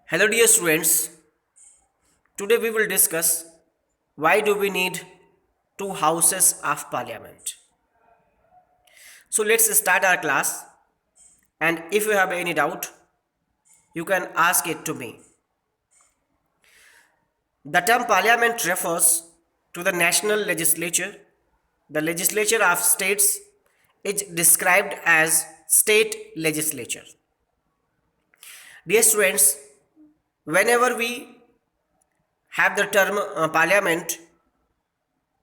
Hello, dear students. Today we will discuss why do we need two houses of parliament. So let's start our class, and if you have any doubt, you can ask it to me. The term parliament refers to the national legislature. The legislature of states is described as state legislature. Dear students, whenever we have the term parliament,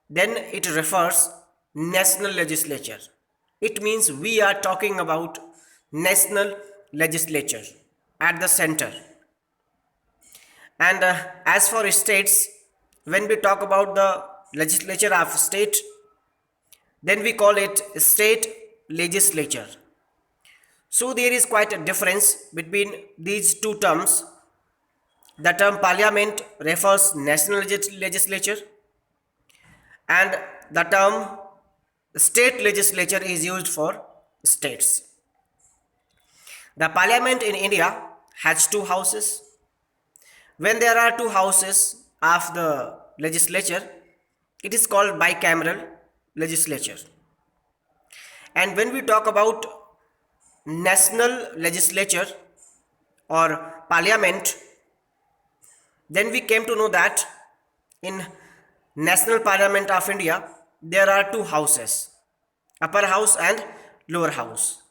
then it refers national legislature. It means we are talking about national legislature at the center. And as for states, when we talk about the legislature of state, then we call it state legislature. So there is quite a difference between these two terms. The term parliament refers national legislature, and the term state legislature is used for states. The parliament in India has two houses. When there are two houses of the legislature, it is called bicameral legislature. And when we talk about national legislature or parliament, then we came to know that in National Parliament of India, there are two houses, upper house and lower house.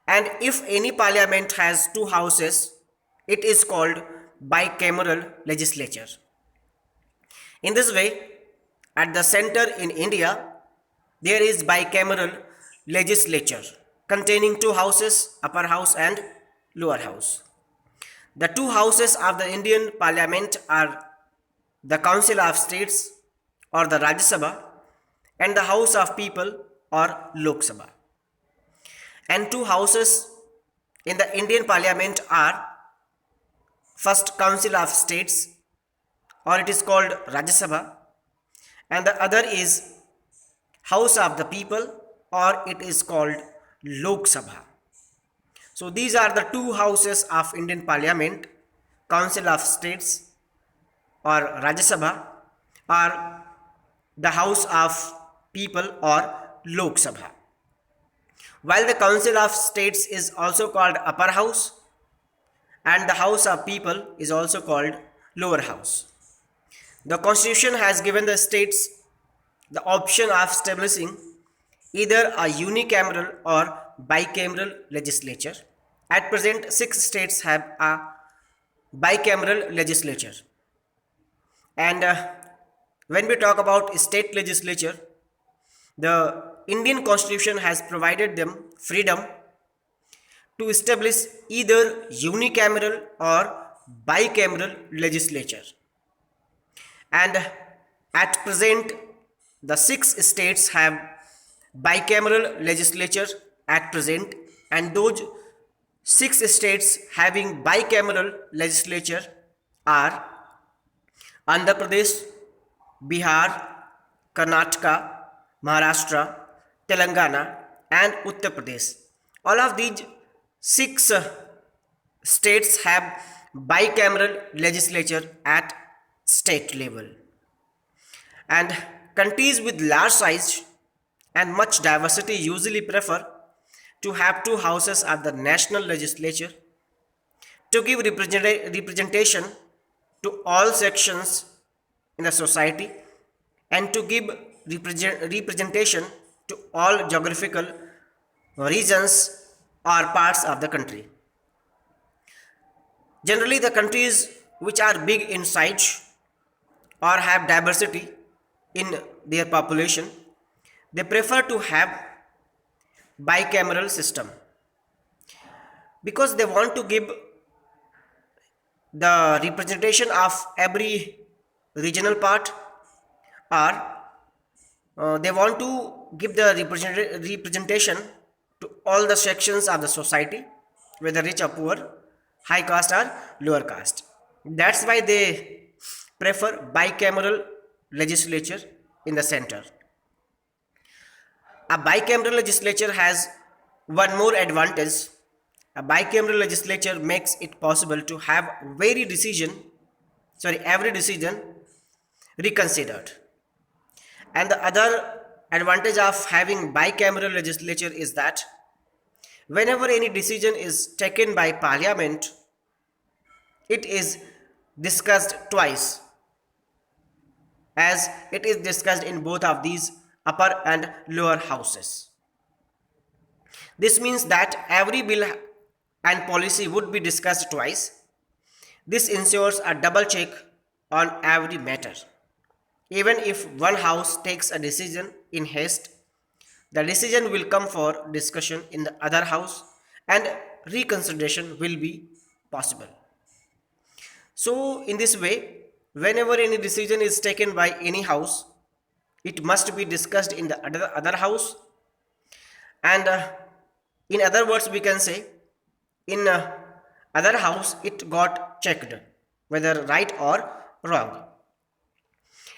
And if any parliament has two houses, it is called bicameral legislature. In this way, at the center in India, there is bicameral legislature containing two houses, upper house and lower house. The two houses of the Indian parliament are the Council of States or the Rajya Sabha and the House of People or Lok Sabha. And two houses in the Indian parliament are first Council of States, or it is called Rajya Sabha, and the other is House of the People, or it is called Lok Sabha. So these are the two houses of Indian parliament, Council of States or Rajya Sabha, or the House of People or Lok Sabha. While the Council of States is also called upper house, and the House of People is also called lower house. The Constitution has given the states the option of establishing either a unicameral or bicameral legislature. At present, 6 states have a bicameral legislature. And when we talk about state legislature, the Indian Constitution has provided them freedom to establish either unicameral or bicameral legislature. And at present, the 6 states have bicameral legislature at present, and those 6 states having bicameral legislature are Andhra Pradesh, Bihar, Karnataka, Maharashtra, Telangana, and Uttar Pradesh. All of these 6 states have bicameral legislature at state level. And countries with large size and much diversity usually prefer to have two houses of the national legislature to give representation to all sections in the society and to give representation to all geographical regions or parts of the country. Generally, the countries which are big in size or have diversity in their population, they prefer to have bicameral system because they want to give the representation of every regional part, or they want to give the representation to all the sections of the society, whether rich or poor, high caste or lower caste. That's why they prefer bicameral legislature in the center. A bicameral legislature has one more advantage, A bicameral legislature makes it possible to have every decision reconsidered. And the other advantage of having bicameral legislature is that whenever any decision is taken by parliament, it is discussed twice, as it is discussed in both of these upper and lower houses. This means that every bill and policy would be discussed twice. This ensures a double check on every matter. Even if one house takes a decision in haste, the decision will come for discussion in the other house and reconsideration will be possible. So, in this way, whenever any decision is taken by any house, it must be discussed in the other house, and in other words, we can say in other house it got checked whether right or wrong.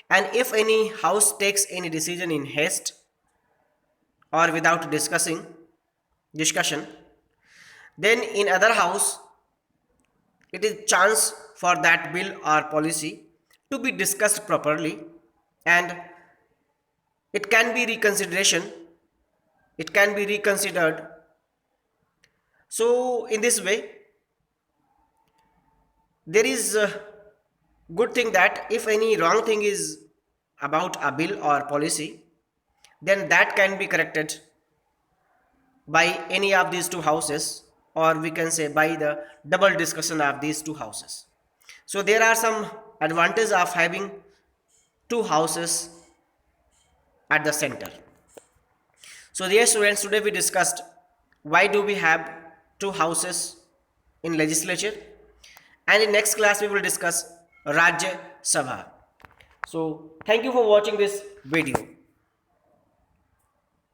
And if any house takes any decision in haste or without discussion, then in other house it is chance for that bill or policy to be discussed properly, and it can be reconsidered. So in this way, there is a good thing that if any wrong thing is about a bill or policy, then that can be corrected by any of these two houses, or we can say by the double discussion of these two houses. So there are some advantages of having two houses at the center. So dear students, today we discussed why do we have two houses in legislature, and in next class we will discuss Rajya Sabha. So thank you for watching this video.